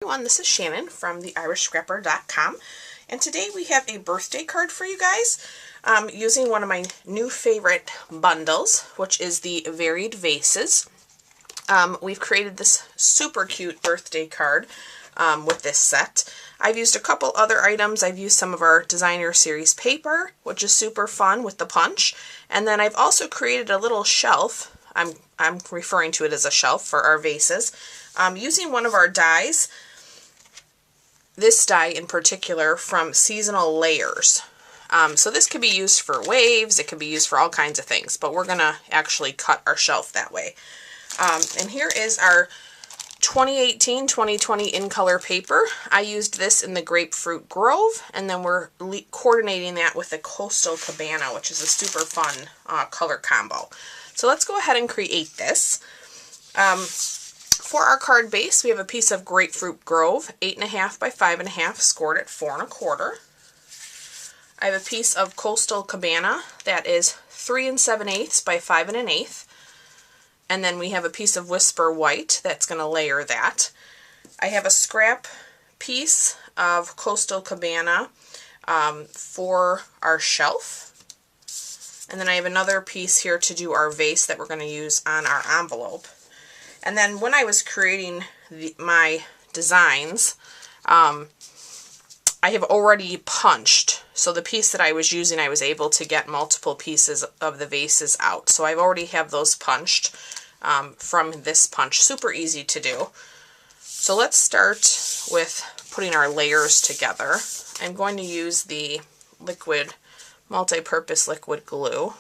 Everyone, this is Shannon from theirishscrapper.com, and today we have a birthday card for you guys using one of my new favorite bundles, which is the Varied Vases. We've created this super cute birthday card with this set. I've used a couple other items. I've used some of our designer series paper, which is super fun with the punch, and then I've also created a little shelf. I'm referring to it as a shelf for our vases, using one of our dies. This die in particular from Seasonal Layers. So this could be used for waves, it could be used for all kinds of things, but we're going to actually cut our shelf that way. And here is our 2018-2020 in color paper. I used this in the Grapefruit Grove, and then we're coordinating that with the Coastal Cabana, which is a super fun color combo. So let's go ahead and create this. For our card base, we have a piece of Grapefruit Grove, 8.5 by 5.5, scored at 4 1/4. I have a piece of Coastal Cabana that is 3 7/8 by 5 1/8. And then we have a piece of Whisper White that's going to layer that. I have a scrap piece of Coastal Cabana for our shelf. And then I have another piece here to do our vase that we're going to use on our envelope. And then when I was creating my designs, I have already punched. So the piece that I was using, I was able to get multiple pieces of the vases out. So I've already have those punched from this punch. Super easy to do. So let's start with putting our layers together. I'm going to use the liquid, multi-purpose liquid glue,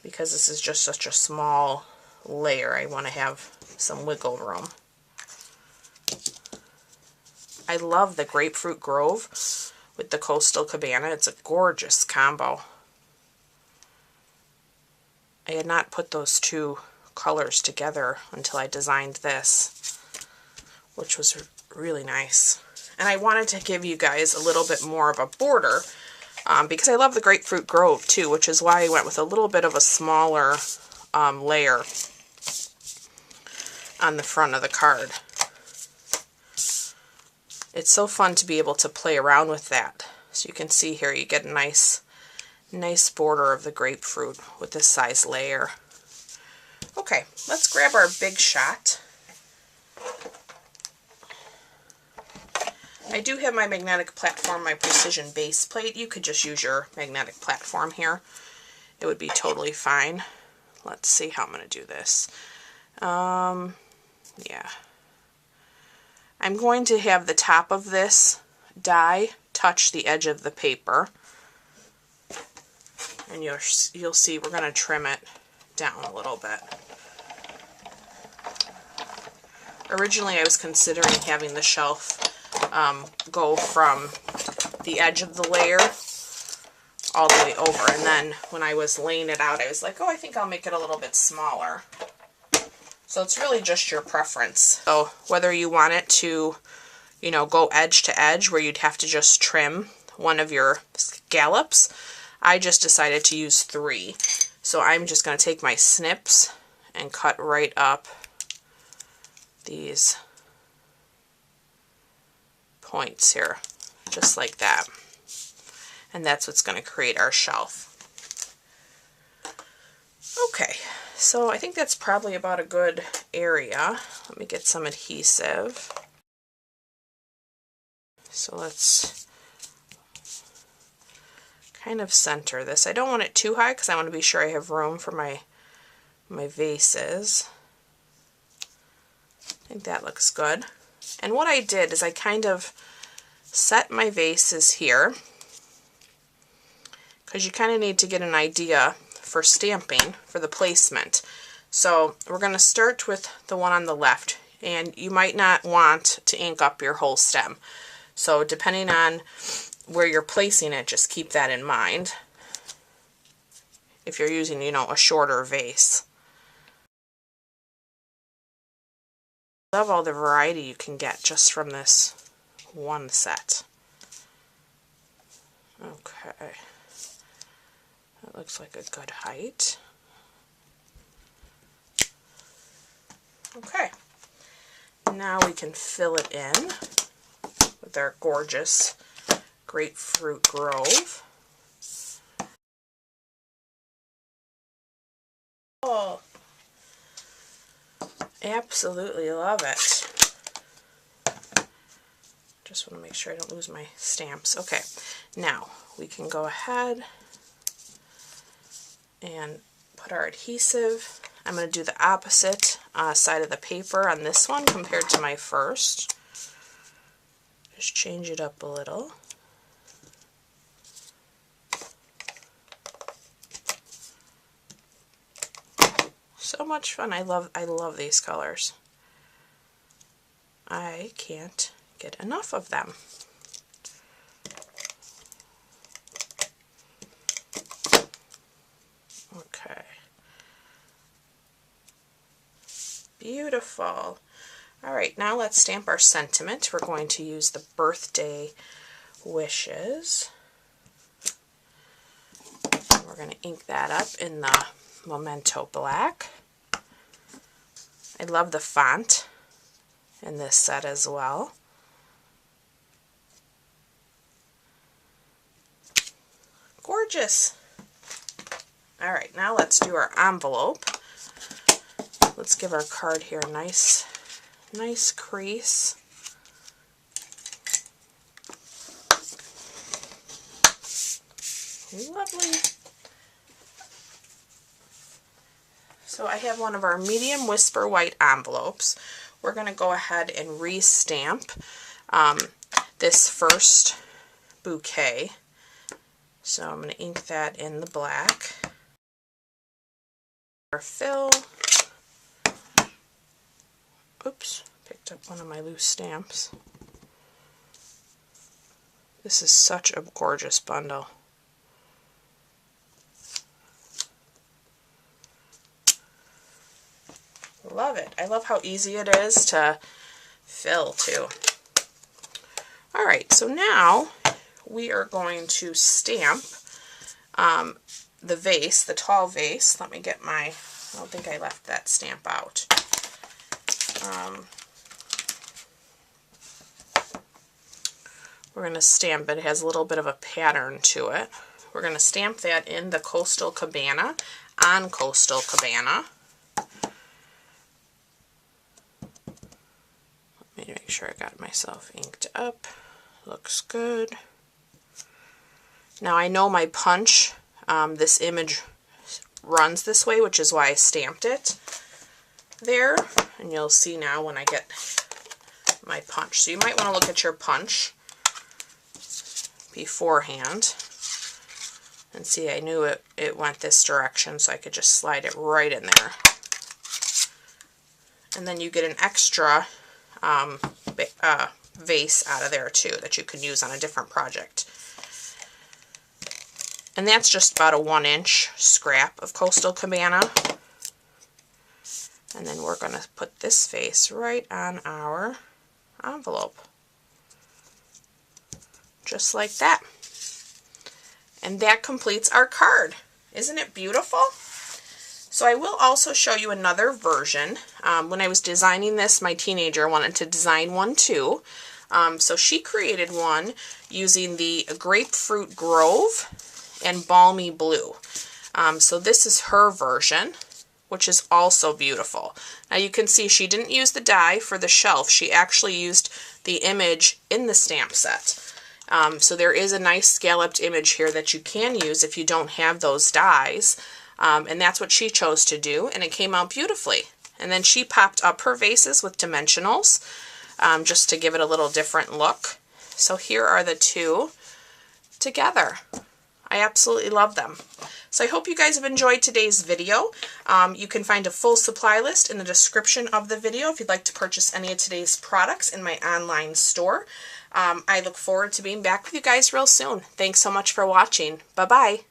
because this is just such a small layer. I want to have some wiggle room. I love the Grapefruit Grove with the Coastal Cabana. It's a gorgeous combo. I had not put those two colors together until I designed this, which was really nice. And I wanted to give you guys a little bit more of a border because I love the Grapefruit Grove too, which is why I went with a little bit of a smaller layer on the front of the card. It's so fun to be able to play around with that. So you can see here you get a nice border of the grapefruit with this size layer. Okay, let's grab our big shot. I do have my magnetic platform, my precision base plate. You could just use your magnetic platform here. It would be totally fine. Let's see how I'm going to do this. Yeah. I'm going to have the top of this die touch the edge of the paper. And you'll see we're going to trim it down a little bit. Originally I was considering having the shelf go from the edge of the layer all the way over, and then when I was laying it out I was like, oh, I think I'll make it a little bit smaller. So it's really just your preference. So whether you want it to, you know, go edge to edge where you'd have to just trim one of your scallops, I just decided to use 3. So I'm just going to take my snips and cut right up these points here, just like that. And that's what's going to create our shelf. Okay, so I think that's probably about a good area. Let me get some adhesive. So let's kind of center this. I don't want it too high because I want to be sure I have room for my vases. I think that looks good. And what I did is I kind of set my vases here, because you kind of need to get an idea for stamping for the placement. So we're going to start with the one on the left, and you might not want to ink up your whole stem. So depending on where you're placing it, just keep that in mind if you're using, you know, a shorter vase. I love all the variety you can get just from this one set. Okay. That looks like a good height. Now we can fill it in with our gorgeous Grapefruit Grove. Oh, absolutely love it. Just want to make sure I don't lose my stamps. Okay, now we can go ahead and put our adhesive. I'm going to do the opposite side of the paper on this one compared to my first. Just change it up a little. So much fun. I love these colors. I can't get enough of them. Okay. Beautiful. All right, now let's stamp our sentiment. We're going to use the birthday wishes. We're going to ink that up in the Memento Black. I love the font in this set as well. Gorgeous. All right, now let's do our envelope. Let's give our card here a nice crease. Lovely. So I have one of our medium Whisper White envelopes. We're going to go ahead and re-stamp this first bouquet. So I'm going to ink that in the black. Our fill. Oops, picked up one of my loose stamps. This is such a gorgeous bundle. Love it. I love how easy it is to fill too. Alright, so now we are going to stamp the vase, the tall vase. Let me get my, I don't think I left that stamp out. We're going to stamp it. It has a little bit of a pattern to it. We're going to stamp that in the Coastal Cabana, on Coastal Cabana. Let me make sure I got myself inked up. Looks good. Now I know my punch, this image runs this way, which is why I stamped it there. And you'll see now when I get my punch. So you might want to look at your punch beforehand and see I knew it went this direction, so I could just slide it right in there. And then you get an extra vase out of there too that you can use on a different project. And that's just about a 1-inch scrap of Coastal Cabana. And then we're going to put this vase right on our envelope. Just like that. And that completes our card. Isn't it beautiful? So I will also show you another version. When I was designing this, my teenager wanted to design one too. So she created one using the Grapefruit Grove and Balmy Blue. So this is her version, which is also beautiful. Now you can see she didn't use the die for the shelf. She actually used the image in the stamp set. So there is a nice scalloped image here that you can use if you don't have those dies. And that's what she chose to do, and it came out beautifully. And then she popped up her vases with dimensionals, just to give it a little different look. So here are the two together. I absolutely love them. So I hope you guys have enjoyed today's video. You can find a full supply list in the description of the video if you'd like to purchase any of today's products in my online store. I look forward to being back with you guys real soon. Thanks so much for watching. Bye-bye.